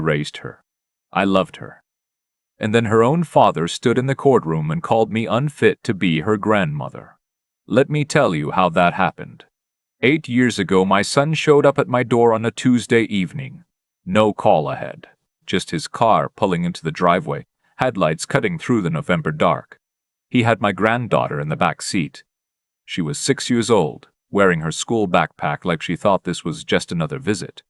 raised her. I loved her. And then her own father stood in the courtroom and called me unfit to be her grandmother. Let me tell you how that happened. 8 years ago, my son showed up at my door on a Tuesday evening. No call ahead, just his car pulling into the driveway, headlights cutting through the November dark. He had my granddaughter in the back seat. She was 6 years old, wearing her school backpack like she thought this was just another visit.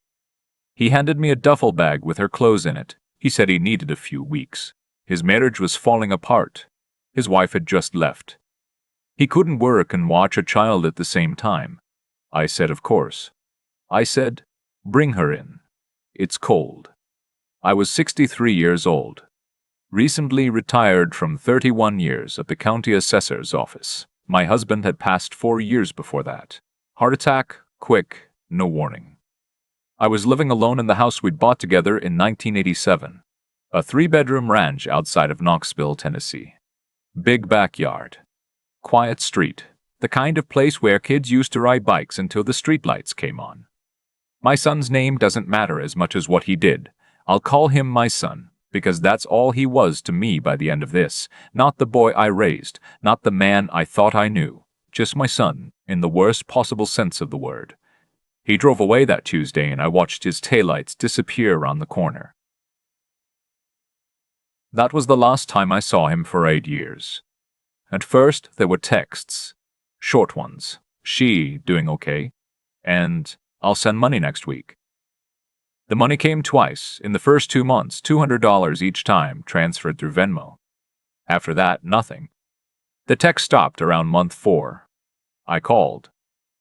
He handed me a duffel bag with her clothes in it. He said he needed a few weeks. His marriage was falling apart. His wife had just left. He couldn't work and watch a child at the same time. I said, of course. I said, bring her in. It's cold. I was 63 years old. Recently retired from 31 years at the county assessor's office. My husband had passed 4 years before that. Heart attack, quick, no warning. I was living alone in the house we'd bought together in 1987. A 3-bedroom ranch outside of Knoxville, Tennessee. Big backyard. Quiet street. The kind of place where kids used to ride bikes until the streetlights came on. My son's name doesn't matter as much as what he did. I'll call him my son, because that's all he was to me by the end of this. Not the boy I raised, not the man I thought I knew. Just my son, in the worst possible sense of the word. He drove away that Tuesday and I watched his taillights disappear around the corner. That was the last time I saw him for 8 years. At first, there were texts. Short ones. She doing okay? And I'll send money next week. The money came twice, in the first 2 months, $200 each time, transferred through Venmo. After that, nothing. The text stopped around month 4. I called.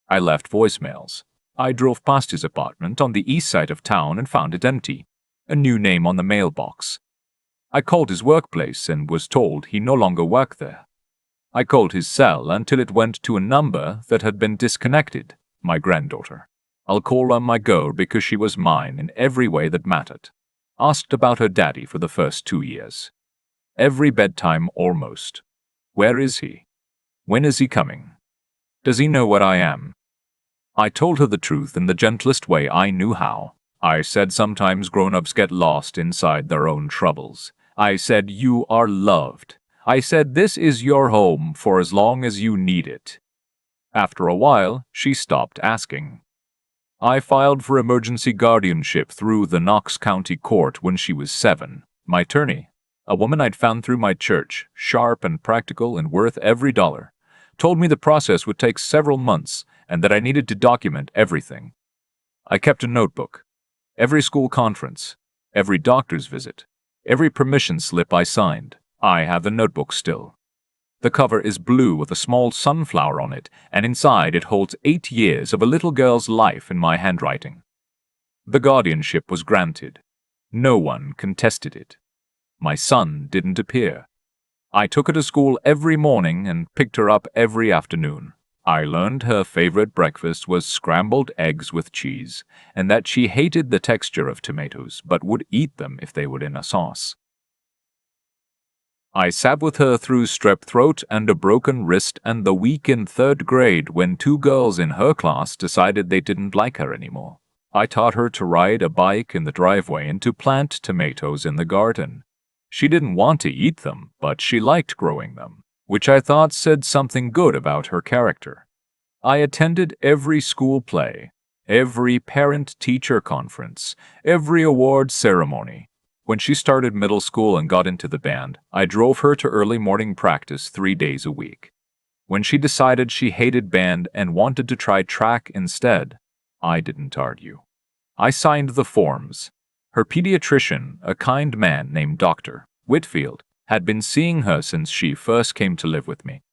I left voicemails. I drove past his apartment on the east side of town and found it empty. A new name on the mailbox. I called his workplace and was told he no longer worked there. I called his cell until it went to a number that had been disconnected. My granddaughter. I'll call her my girl because she was mine in every way that mattered. Asked about her daddy for the first 2 years. Every bedtime almost. Where is he? When is he coming? Does he know what I am? I told her the truth in the gentlest way I knew how. I said sometimes grown-ups get lost inside their own troubles. I said you are loved. I said this is your home for as long as you need it. After a while, she stopped asking. I filed for emergency guardianship through the Knox County Court when she was 7. My attorney, a woman I'd found through my church, sharp and practical and worth every dollar, told me the process would take several months and that I needed to document everything. I kept a notebook. Every school conference, every doctor's visit, every permission slip I signed. I have the notebook still. The cover is blue with a small sunflower on it, and inside it holds 8 years of a little girl's life in my handwriting. The guardianship was granted. No one contested it. My son didn't appear. I took her to school every morning and picked her up every afternoon. I learned her favorite breakfast was scrambled eggs with cheese, and that she hated the texture of tomatoes but would eat them if they were in a sauce. I sat with her through strep throat and a broken wrist and the week in 3rd grade when 2 girls in her class decided they didn't like her anymore. I taught her to ride a bike in the driveway and to plant tomatoes in the garden. She didn't want to eat them, but she liked growing them, which I thought said something good about her character. I attended every school play, every parent-teacher conference, every award ceremony. When she started middle school and got into the band, I drove her to early morning practice 3 days a week. When she decided she hated band and wanted to try track instead, I didn't argue. I signed the forms. Her pediatrician, a kind man named Dr. Whitfield, had been seeing her since she first came to live with me.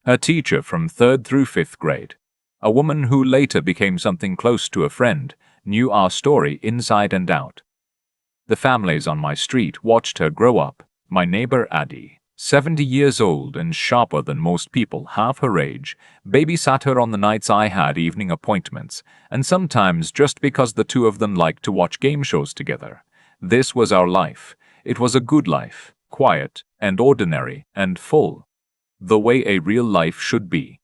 Her teacher from 3rd through 5th grade, a woman who later became something close to a friend, knew our story inside and out. The families on my street watched her grow up. My neighbor Addie, 70 years old and sharper than most people half her age, babysat her on the nights I had evening appointments, and sometimes just because the two of them liked to watch game shows together. This was our life. It was a good life, quiet and ordinary and full, the way a real life should be.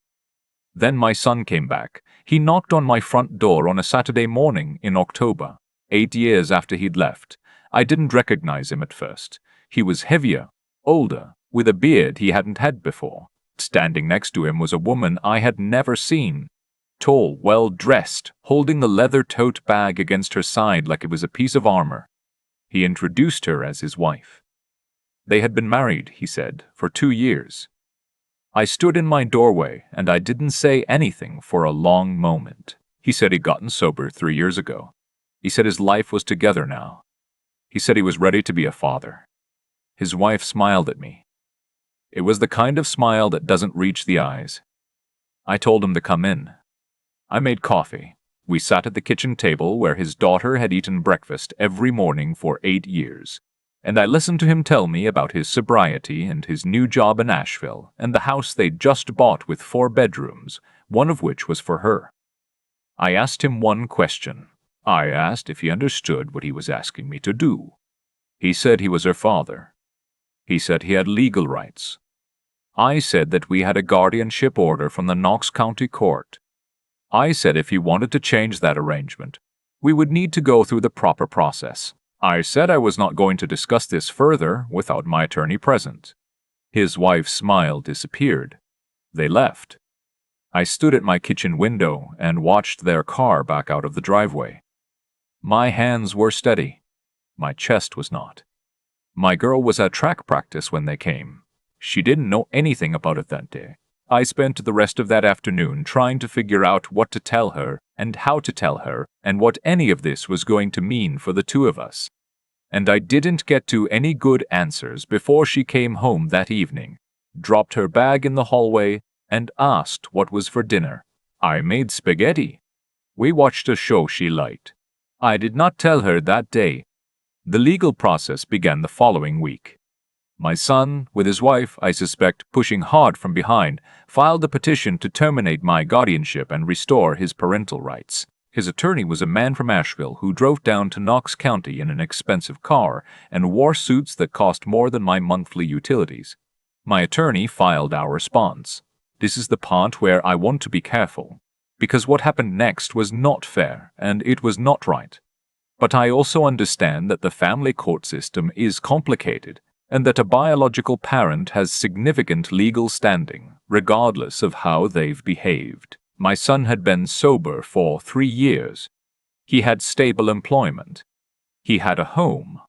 Then my son came back. He knocked on my front door on a Saturday morning in October, 8 years after he'd left. I didn't recognize him at first. He was heavier, older, with a beard he hadn't had before. Standing next to him was a woman I had never seen. Tall, well-dressed, holding the leather tote bag against her side like it was a piece of armor. He introduced her as his wife. They had been married, he said, for 2 years. I stood in my doorway, and I didn't say anything for a long moment. He said he'd gotten sober 3 years ago. He said his life was together now. He said he was ready to be a father. His wife smiled at me. It was the kind of smile that doesn't reach the eyes. I told him to come in. I made coffee. We sat at the kitchen table where his daughter had eaten breakfast every morning for 8 years, and I listened to him tell me about his sobriety and his new job in Asheville and the house they'd just bought with 4 bedrooms, one of which was for her. I asked him one question. I asked if he understood what he was asking me to do. He said he was her father. He said he had legal rights. I said that we had a guardianship order from the Knox County Court. I said if he wanted to change that arrangement, we would need to go through the proper process. I said I was not going to discuss this further without my attorney present. His wife's smile disappeared. They left. I stood at my kitchen window and watched their car back out of the driveway. My hands were steady. My chest was not. My girl was at track practice when they came. She didn't know anything about it that day. I spent the rest of that afternoon trying to figure out what to tell her and how to tell her and what any of this was going to mean for the two of us. And I didn't get to any good answers before she came home that evening, dropped her bag in the hallway, and asked what was for dinner. I made spaghetti. We watched a show she liked. I did not tell her that day. The legal process began the following week. My son, with his wife, I suspect, pushing hard from behind, filed a petition to terminate my guardianship and restore his parental rights. His attorney was a man from Asheville who drove down to Knox County in an expensive car and wore suits that cost more than my monthly utilities. My attorney filed our response. This is the part where I want to be careful, because what happened next was not fair and it was not right. But I also understand that the family court system is complicated and that a biological parent has significant legal standing, regardless of how they've behaved. My son had been sober for 3 years. He had stable employment. He had a home.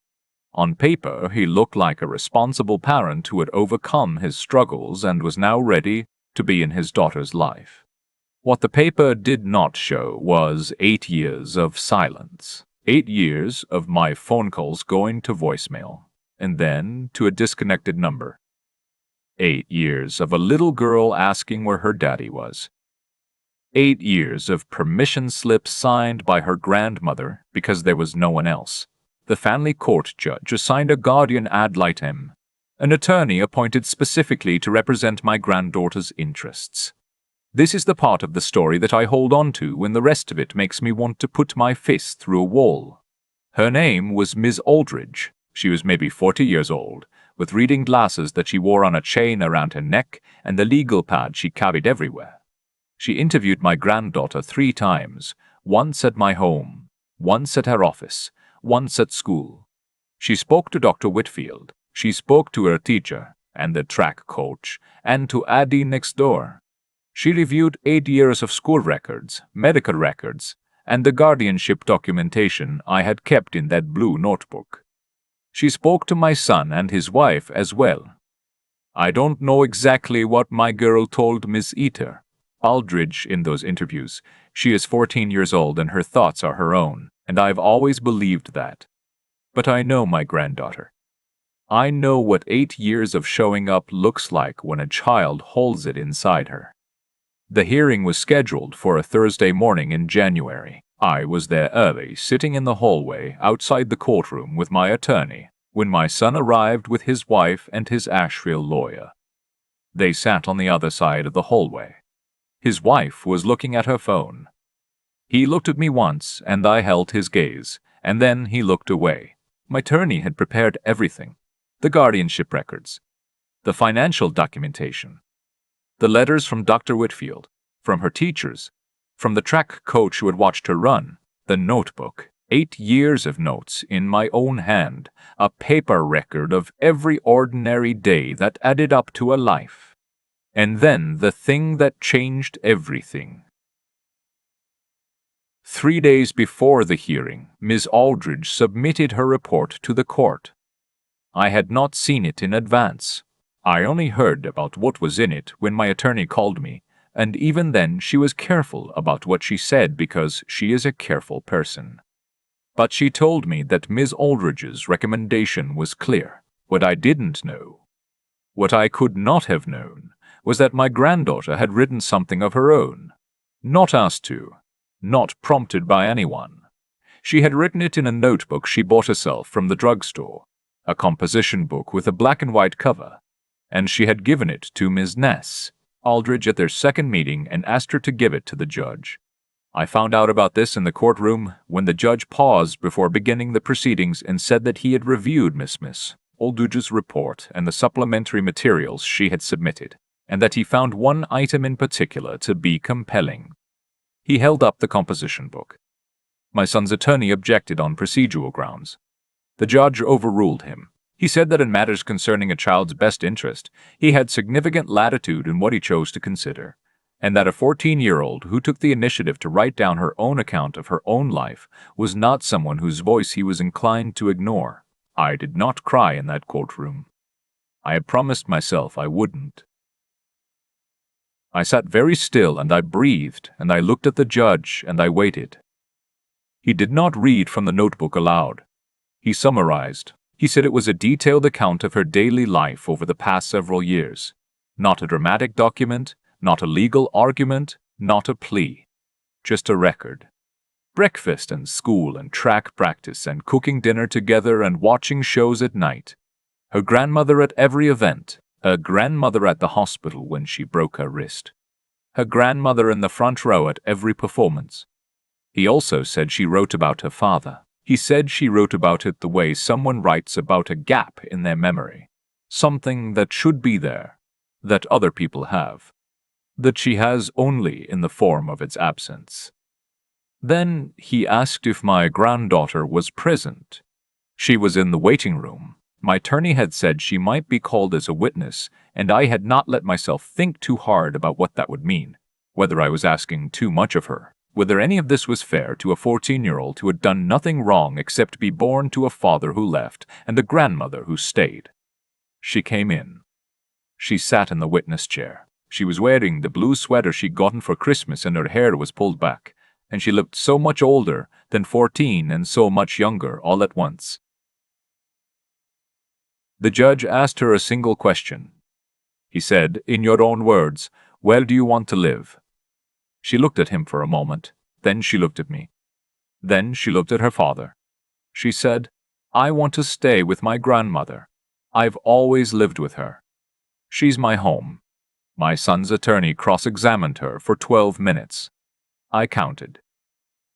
On paper, he looked like a responsible parent who had overcome his struggles and was now ready to be in his daughter's life. What the paper did not show was 8 years of silence. 8 years of my phone calls going to voicemail, and then to a disconnected number. 8 years of a little girl asking where her daddy was. 8 years of permission slips signed by her grandmother because there was no one else. The family court judge assigned a guardian ad litem, an attorney appointed specifically to represent my granddaughter's interests. This is the part of the story that I hold on to when the rest of it makes me want to put my fist through a wall. Her name was Miss Aldridge. She was maybe 40 years old, with reading glasses that she wore on a chain around her neck and the legal pad she carried everywhere. She interviewed my granddaughter 3 times, once at my home, once at her office, once at school. She spoke to Dr. Whitfield. She spoke to her teacher and the track coach and to Addie next door. She reviewed 8 years of school records, medical records, and the guardianship documentation I had kept in that blue notebook. She spoke to my son and his wife as well. I don't know exactly what my girl told Miss Eater, Aldridge, in those interviews. She is 14 years old and her thoughts are her own, and I've always believed that. But I know my granddaughter. I know what 8 years of showing up looks like when a child holds it inside her. The hearing was scheduled for a Thursday morning in January. I was there early, sitting in the hallway outside the courtroom with my attorney, when my son arrived with his wife and his Asheville lawyer. They sat on the other side of the hallway. His wife was looking at her phone. He looked at me once, and I held his gaze, and then he looked away. My attorney had prepared everything: the guardianship records, the financial documentation, the letters from Dr. Whitfield, from her teachers, from the track coach who had watched her run, the notebook, 8 years of notes in my own hand, a paper record of every ordinary day that added up to a life. And then the thing that changed everything. 3 days before the hearing, Ms. Aldridge submitted her report to the court. I had not seen it in advance. I only heard about what was in it when my attorney called me, and even then she was careful about what she said because she is a careful person. But she told me that Ms. Aldridge's recommendation was clear. What I didn't know, what I could not have known, was that my granddaughter had written something of her own. Not asked to, not prompted by anyone. She had written it in a notebook she bought herself from the drugstore, a composition book with a black and white cover, and she had given it to Ms. Ness Aldridge at their second meeting and asked her to give it to the judge. I found out about this in the courtroom when the judge paused before beginning the proceedings and said that he had reviewed Miss Aldridge's report and the supplementary materials she had submitted, and that he found one item in particular to be compelling. He held up the composition book. My son's attorney objected on procedural grounds. The judge overruled him. He said that in matters concerning a child's best interest, he had significant latitude in what he chose to consider, and that a 14-year-old who took the initiative to write down her own account of her own life was not someone whose voice he was inclined to ignore. I did not cry in that courtroom. I had promised myself I wouldn't. I sat very still and I breathed and I looked at the judge and I waited. He did not read from the notebook aloud. He summarized. He said it was a detailed account of her daily life over the past several years. Not a dramatic document, not a legal argument, not a plea. Just a record. Breakfast and school and track practice and cooking dinner together and watching shows at night. Her grandmother at every event. Her grandmother at the hospital when she broke her wrist. Her grandmother in the front row at every performance. He also said she wrote about her father. He said she wrote about it the way someone writes about a gap in their memory. Something that should be there, that other people have, that she has only in the form of its absence. Then he asked if my granddaughter was present. She was in the waiting room. My attorney had said she might be called as a witness, and I had not let myself think too hard about what that would mean, whether I was asking too much of her, whether any of this was fair to a 14-year-old who had done nothing wrong except be born to a father who left and a grandmother who stayed. She came in. She sat in the witness chair. She was wearing the blue sweater she'd gotten for Christmas and her hair was pulled back, and she looked so much older than 14 and so much younger all at once. The judge asked her a single question. He said, in your own words, where do you want to live? She looked at him for a moment. Then she looked at me. Then she looked at her father. She said, I want to stay with my grandmother. I've always lived with her. She's my home. My son's attorney cross-examined her for 12 minutes. I counted.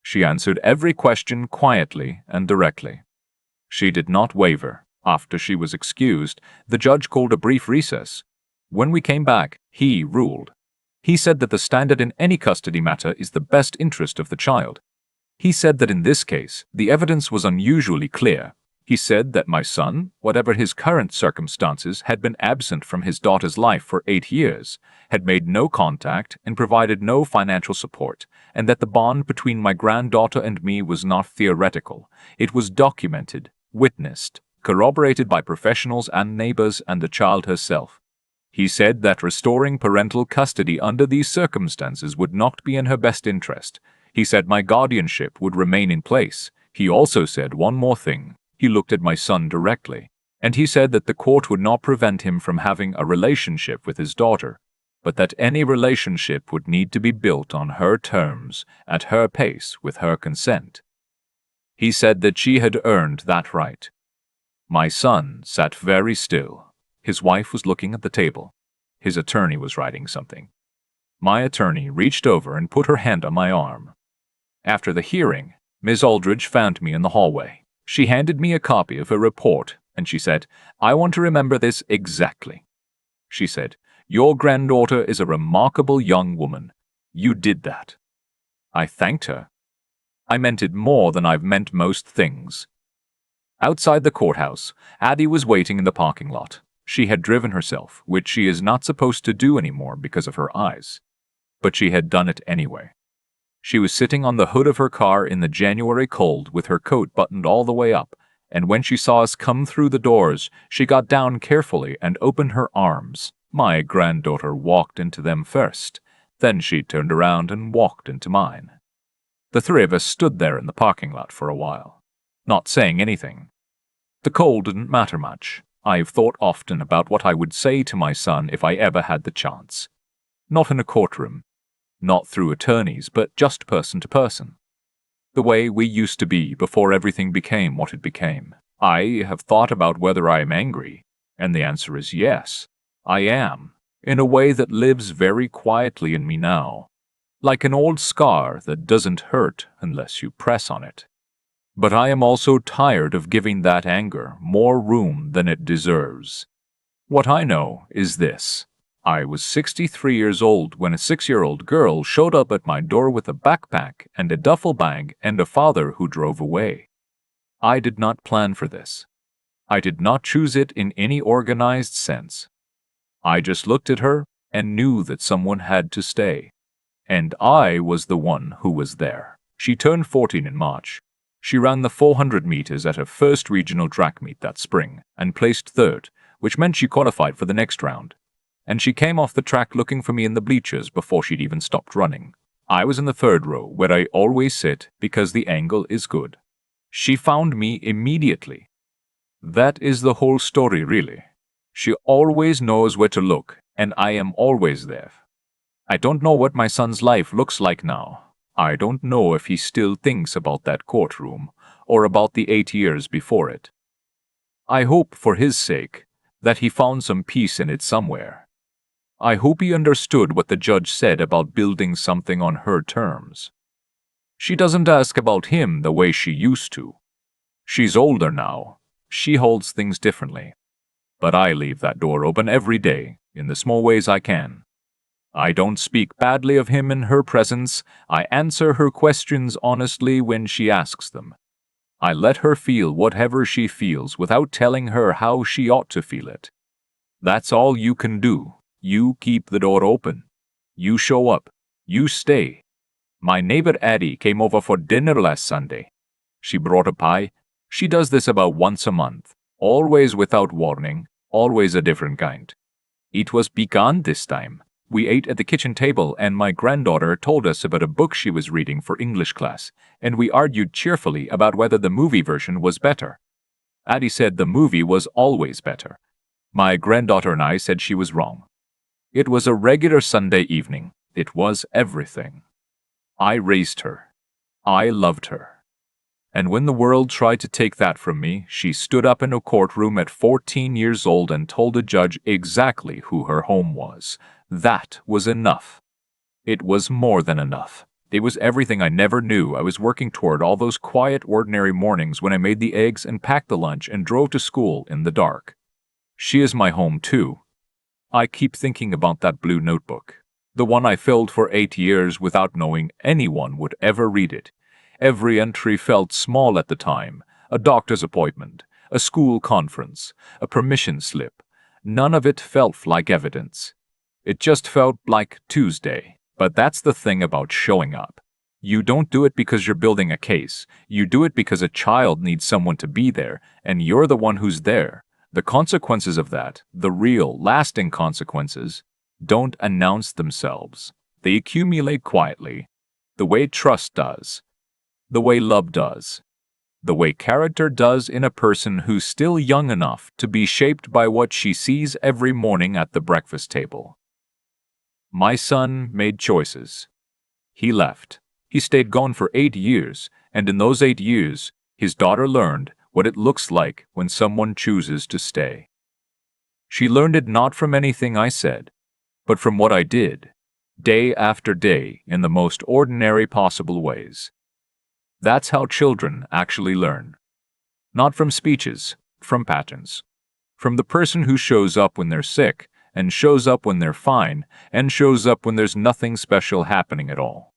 She answered every question quietly and directly. She did not waver. After she was excused, the judge called a brief recess. When we came back, he ruled. He said that the standard in any custody matter is the best interest of the child. He said that in this case, the evidence was unusually clear. He said that my son, whatever his current circumstances, had been absent from his daughter's life for 8 years, had made no contact and provided no financial support, and that the bond between my granddaughter and me was not theoretical. It was documented, witnessed, corroborated by professionals and neighbors and the child herself. He said that restoring parental custody under these circumstances would not be in her best interest. He said my guardianship would remain in place. He also said one more thing. He looked at my son directly, and he said that the court would not prevent him from having a relationship with his daughter, but that any relationship would need to be built on her terms, at her pace, with her consent. He said that she had earned that right. My son sat very still. His wife was looking at the table. His attorney was writing something. My attorney reached over and put her hand on my arm. After the hearing, Ms. Aldridge found me in the hallway. She handed me a copy of her report, and she said, I want to remember this exactly. She said, your granddaughter is a remarkable young woman. You did that. I thanked her. I meant it more than I've meant most things. Outside the courthouse, Addie was waiting in the parking lot. She had driven herself, which she is not supposed to do anymore because of her eyes. But she had done it anyway. She was sitting on the hood of her car in the January cold with her coat buttoned all the way up, and when she saw us come through the doors, she got down carefully and opened her arms. My granddaughter walked into them first. Then she turned around and walked into mine. The three of us stood there in the parking lot for a while, not saying anything. The cold didn't matter much. I've thought often about what I would say to my son if I ever had the chance. Not in a courtroom, not through attorneys, but just person to person. The way we used to be before everything became what it became. I have thought about whether I am angry, and the answer is yes, I am, in a way that lives very quietly in me now, like an old scar that doesn't hurt unless you press on it. But I am also tired of giving that anger more room than it deserves. What I know is this. I was 63 years old when a 6-year-old girl showed up at my door with a backpack and a duffel bag and a father who drove away. I did not plan for this. I did not choose it in any organized sense. I just looked at her and knew that someone had to stay. And I was the one who was there. She turned 14 in March. She ran the 400 meters at her first regional track meet that spring and placed third, which meant she qualified for the next round. And she came off the track looking for me in the bleachers before she'd even stopped running. I was in the third row, where I always sit because the angle is good. She found me immediately. That is the whole story, really. She always knows where to look, and I am always there. I don't know what my son's life looks like now. I don't know if he still thinks about that courtroom, or about the 8 years before it. I hope, for his sake, that he found some peace in it somewhere. I hope he understood what the judge said about building something on her terms. She doesn't ask about him the way she used to. She's older now. She holds things differently. But I leave that door open every day, in the small ways I can. I don't speak badly of him in her presence. I answer her questions honestly when she asks them. I let her feel whatever she feels without telling her how she ought to feel it. That's all you can do. You keep the door open. You show up. You stay. My neighbor Addie came over for dinner last Sunday. She brought a pie. She does this about once a month, always without warning, always a different kind. It was pecan this time. We ate at the kitchen table and my granddaughter told us about a book she was reading for English class, and we argued cheerfully about whether the movie version was better. Addie said the movie was always better. My granddaughter and I said she was wrong. It was a regular Sunday evening. It was everything. I raised her. I loved her. And when the world tried to take that from me, she stood up in a courtroom at 14 years old and told a judge exactly who her home was. That was enough. It was more than enough. It was everything I never knew I was working toward all those quiet, ordinary mornings when I made the eggs and packed the lunch and drove to school in the dark. She is my home, too. I keep thinking about that blue notebook, the one I filled for 8 years without knowing anyone would ever read it. Every entry felt small at the time, a doctor's appointment, a school conference, a permission slip. None of it felt like evidence. It just felt like Tuesday. But that's the thing about showing up. You don't do it because you're building a case. You do it because a child needs someone to be there, and you're the one who's there. The consequences of that, the real, lasting consequences, don't announce themselves. They accumulate quietly, the way trust does, the way love does, the way character does in a person who's still young enough to be shaped by what she sees every morning at the breakfast table. My son made choices. He left. He stayed gone for 8 years, and in those 8 years, his daughter learned what it looks like when someone chooses to stay. She learned it not from anything I said, but from what I did, day after day in the most ordinary possible ways. That's how children actually learn. Not from speeches, from patterns. From the person who shows up when they're sick, and shows up when they're fine, and shows up when there's nothing special happening at all.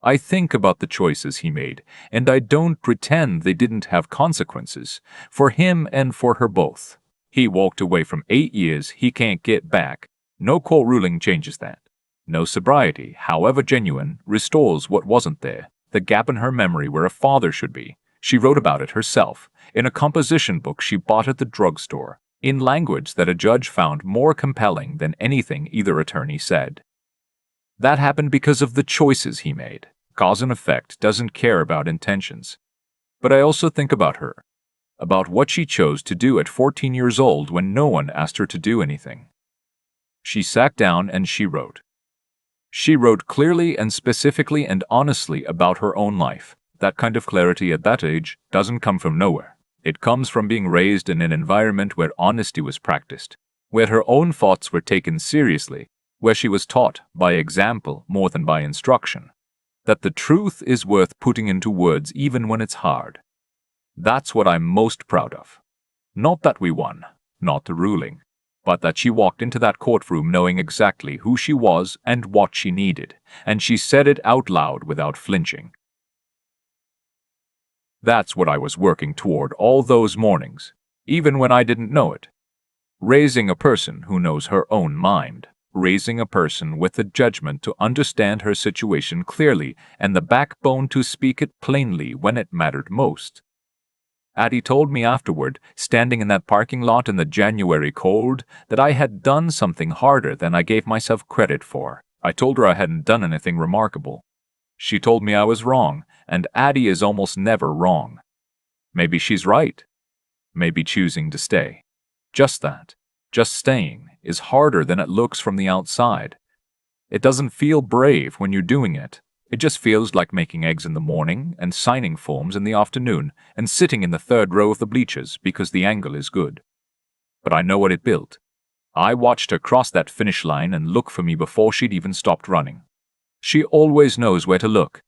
I think about the choices he made, and I don't pretend they didn't have consequences, for him and for her both. He walked away from 8 years he can't get back. No court ruling changes that. No sobriety, however genuine, restores what wasn't there, the gap in her memory where a father should be. She wrote about it herself, in a composition book she bought at the drugstore, in language that a judge found more compelling than anything either attorney said. That happened because of the choices he made. Cause and effect doesn't care about intentions. But I also think about her, about what she chose to do at 14 years old when no one asked her to do anything. She sat down and she wrote. She wrote clearly and specifically and honestly about her own life. That kind of clarity at that age doesn't come from nowhere. It comes from being raised in an environment where honesty was practiced, where her own thoughts were taken seriously, where she was taught by example more than by instruction, that the truth is worth putting into words even when it's hard. That's what I'm most proud of. Not that we won, not the ruling, but that she walked into that courtroom knowing exactly who she was and what she needed, and she said it out loud without flinching. That's what I was working toward all those mornings, even when I didn't know it. Raising a person who knows her own mind. Raising a person with the judgment to understand her situation clearly and the backbone to speak it plainly when it mattered most. Addie told me afterward, standing in that parking lot in the January cold, that I had done something harder than I gave myself credit for. I told her I hadn't done anything remarkable. She told me I was wrong, and Addie is almost never wrong. Maybe she's right. Maybe choosing to stay. Just that. Just staying is harder than it looks from the outside. It doesn't feel brave when you're doing it. It just feels like making eggs in the morning and signing forms in the afternoon and sitting in the third row of the bleachers because the angle is good. But I know what it built. I watched her cross that finish line and look for me before she'd even stopped running. She always knows where to look,